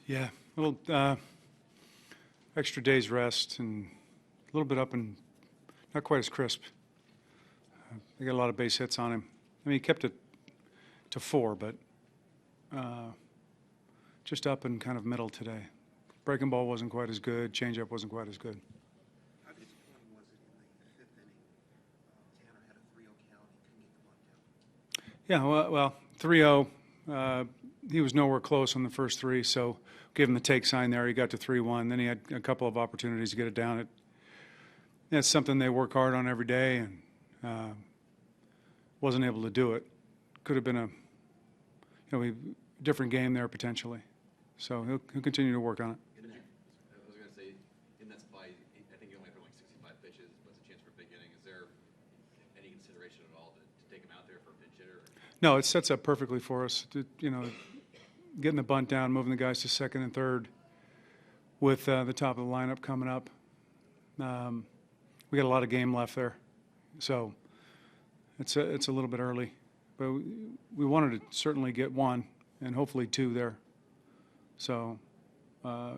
Yeah, a little extra day's rest and a little bit up and not quite as crisp. They got a lot of base hits on him. I mean, he kept it to 4, but just up and kind of middle today. Breaking ball wasn't quite as good. Changeup wasn't quite as good. How disappointing was it in the 5th inning? Tanner had a 3-0 count. He couldn't get the bunt out. Yeah, well, 3-0. He was nowhere close on the first 3, so gave him the take sign there. He got to 3-1. Then he had a couple of opportunities to get it down. It's something they work hard on every day, and wasn't able to do it. Could have been a different game there potentially. So he'll continue to work on it. I was going to say, in that spot, I think he only threw like 65 pitches, but it's a chance for a big inning. Is there any consideration at all to take him out there for a pinch hitter? No, it sets up perfectly for us. Getting the bunt down, moving the guys to second and third with the top of the lineup coming up. We got a lot of game left there, so it's a little bit early, but we wanted to certainly get 1 and hopefully 2 there. So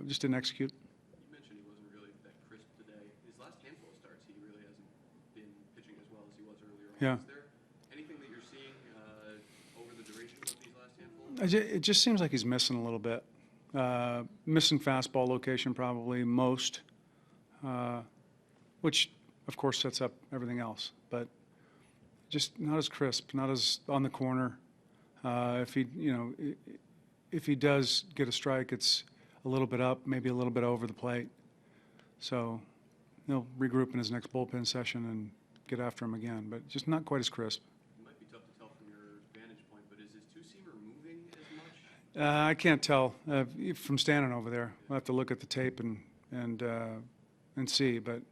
just didn't execute. You mentioned he wasn't really that crisp today. His last handful of starts, he really hasn't been pitching as well as he was earlier on. Yeah. Is there anything that you're seeing over the duration of these last handful? It just seems like he's missing a little bit. Missing fastball location probably most, which of course sets up everything else. But just not as crisp, not as on the corner. If he does get a strike, it's a little bit up, maybe a little bit over the plate. So he'll regroup in his next bullpen session and get after him again, but just not quite as crisp. It might be tough to tell from your vantage point, but is his two-seamer moving as much? I can't tell from standing over there. I'll have to look at the tape and see. But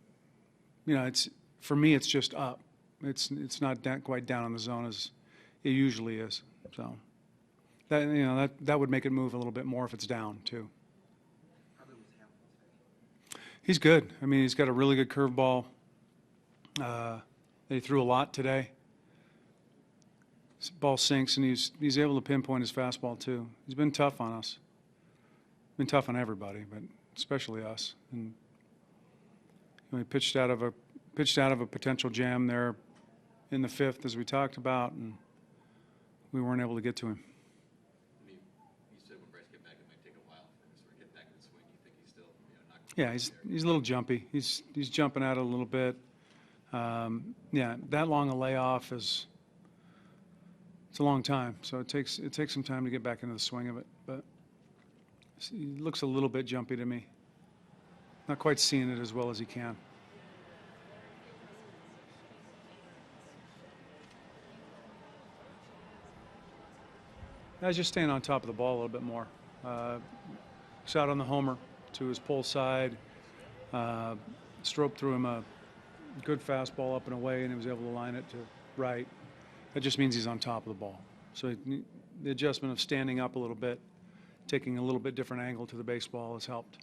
for me, it's just up. It's not quite down in the zone as it usually is. So that would make it move a little bit more if it's down too. How good was Hamilton? He's good. I mean, he's got a really good curveball. They threw a lot today. His ball sinks, and he's able to pinpoint his fastball too. He's been tough on us. Been tough on everybody, but especially us. And he pitched out of a potential jam there in the 5th, as we talked about, and we weren't able to get to him. I mean, you said when Bryce get back, it might take a while for him to sort of get back in the swing. You think he's still not? Yeah, he's a little jumpy. He's jumping out a little bit. That long a layoff it's a long time, so it takes some time to get back into the swing of it. But he looks a little bit jumpy to me. Not quite seeing it as well as he can. I was just staying on top of the ball a little bit more. Shot on the homer to his pull side. Strop threw him a good fastball up and away, and he was able to line it to right. That just means he's on top of the ball. So the adjustment of standing up a little bit, taking a little bit different angle to the baseball has helped.